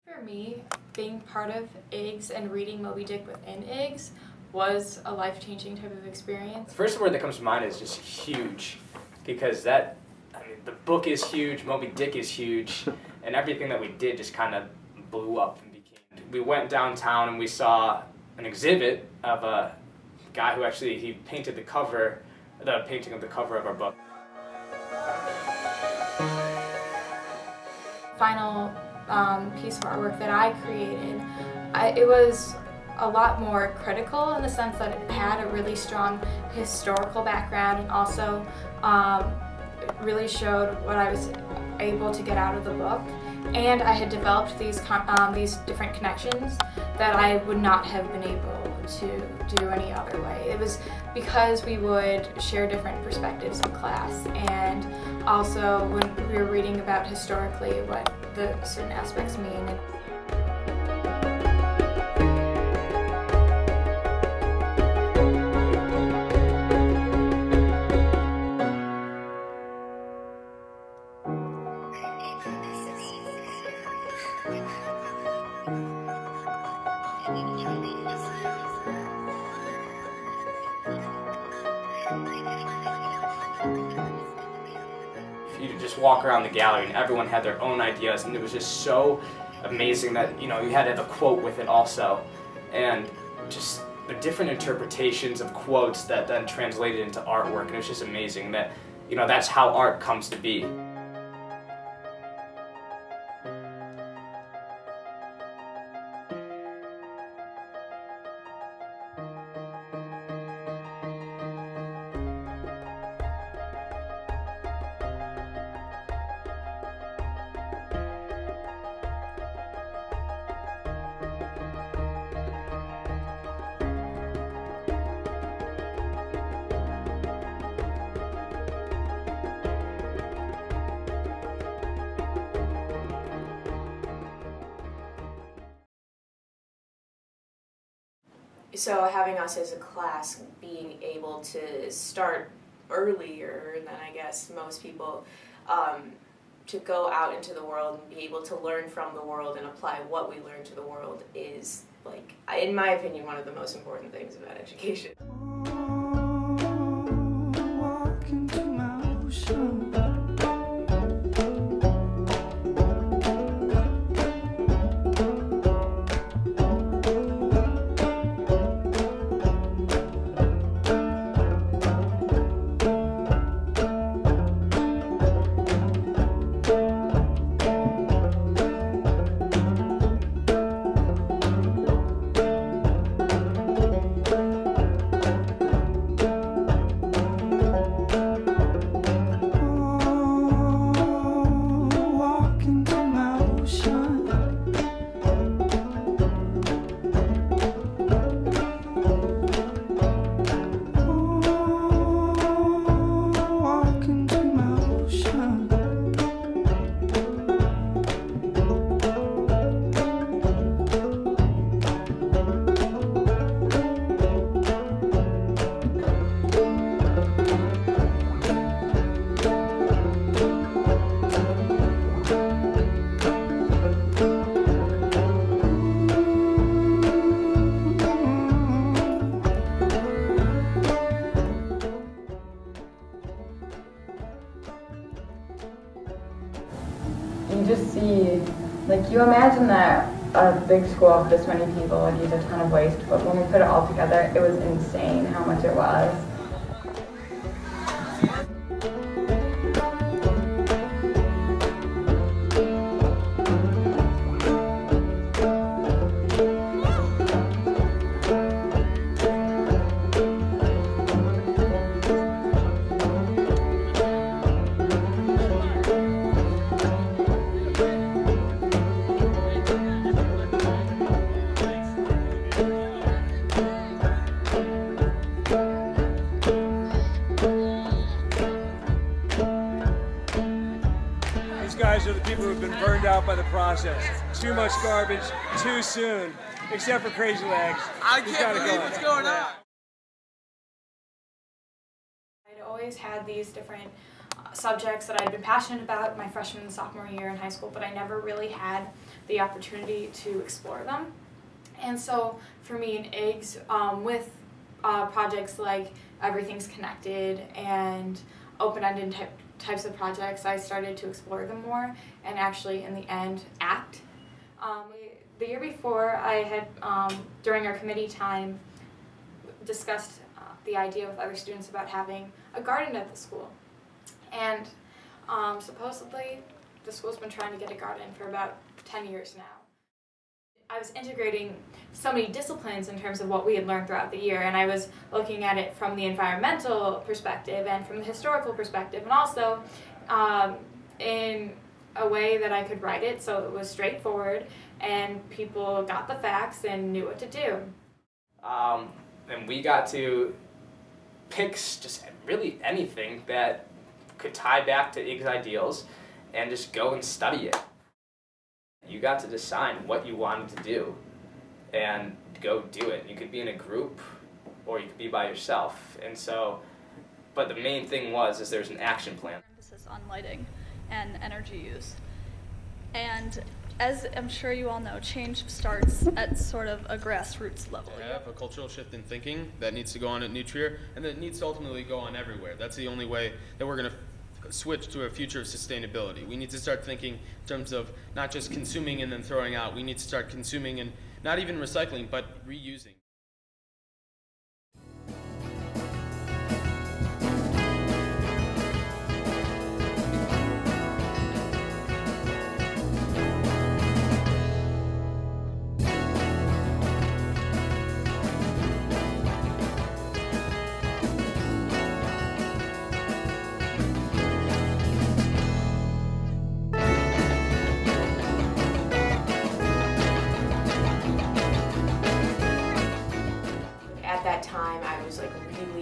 For me, being part of IGS and reading Moby Dick within IGS was a life-changing type of experience. The first word that comes to mind is just huge, because the book is huge, Moby Dick is huge, and everything that we did just kind of blew up and became. We went downtown and we saw an exhibit of a guy who he painted the painting of the cover of our book. Final piece of artwork that I created, it was a lot more critical in the sense that it had a really strong historical background and also really showed what I was able to get out of the book. And I had developed these different connections that I would not have been able to do any other way. It was because we would share different perspectives in class, and also when we were reading about historically what the certain aspects mean. You just walk around the gallery and everyone had their own ideas, and it was just so amazing that you had to have a quote with it also, and just the different interpretations of quotes that then translated into artwork, and it was just amazing that that's how art comes to be. So having us as a class being able to start earlier than I guess most people, to go out into the world and be able to learn from the world and apply what we learn to the world is, like, in my opinion, one of the most important things about education. You just see, like, you imagine that a big school of this many people would use a ton of waste, but when we put it all together, it was insane how much it was. These guys are the people who have been burned out by the process. Too much garbage, too soon. Except for Crazy Legs. I can't believe what's going on. I'd always had these different subjects that I'd been passionate about my freshman and sophomore year in high school, but I never really had the opportunity to explore them. And so for me in IGS, with projects like Everything's Connected and open-ended types of projects, I started to explore them more and actually in the end act. The year before, I had, during our committee time, discussed the idea with other students about having a garden at the school. And supposedly, the school's been trying to get a garden for about 10 years now. I was integrating so many disciplines in terms of what we had learned throughout the year, and I was looking at it from the environmental perspective and from the historical perspective, and also in a way that I could write it so it was straightforward and people got the facts and knew what to do. And we got to pick just really anything that could tie back to IGS ideals and just go and study it. You got to decide what you wanted to do and go do it. You could be in a group or you could be by yourself. And so, but the main thing is there's an action plan. Emphasis on lighting and energy use. And as I'm sure you all know, change starts at sort of a grassroots level. We have a cultural shift in thinking that needs to go on at New Trier, and that needs to ultimately go on everywhere. That's the only way that we're going to switch to a future of sustainability. We need to start thinking in terms of not just consuming and then throwing out. We need to start consuming and not even recycling, but reusing.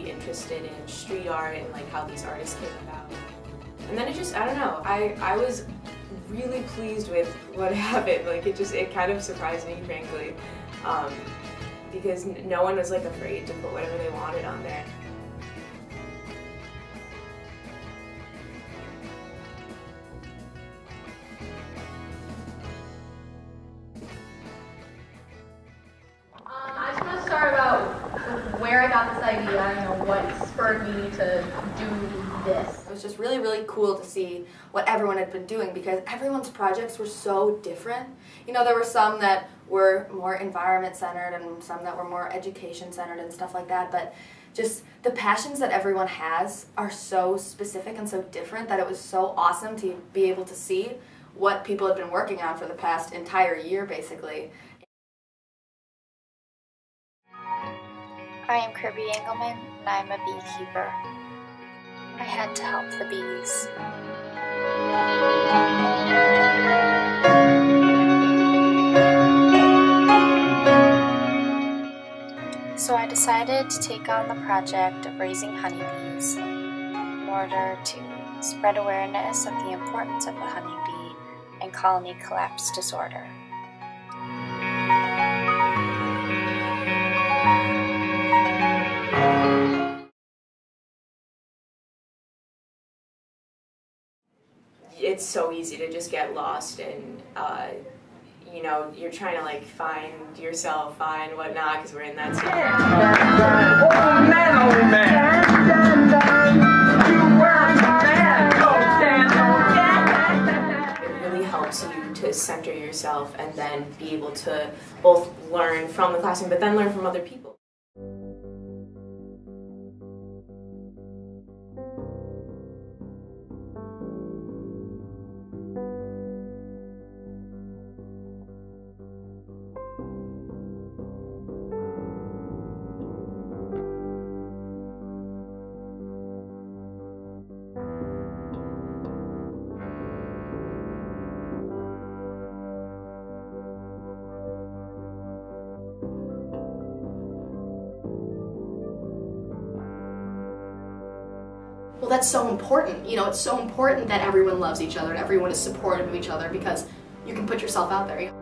Interested in street art and like how these artists came about. And then it just, I don't know, I was really pleased with what happened. Like it kind of surprised me, frankly, because no one was like afraid to put whatever they wanted on there. I just want to start about where I got this idea, what spurred me to do this. It was just really, really cool to see what everyone had been doing because everyone's projects were so different. There were some that were more environment-centered and some that were more education-centered and stuff like that, but just the passions that everyone has are so specific and so different that it was so awesome to be able to see what people had been working on for the past entire year, basically. I am Kirby Engelman, and I'm a beekeeper. I had to help the bees. So I decided to take on the project of raising honeybees in order to spread awareness of the importance of the honeybee and colony collapse disorder. It's so easy to just get lost and you're trying to like find yourself, find whatnot, because we're in that situation. It really helps you to center yourself and then be able to both learn from the classroom but then learn from other people. Well, that's so important. It's so important that everyone loves each other and everyone is supportive of each other because you can put yourself out there.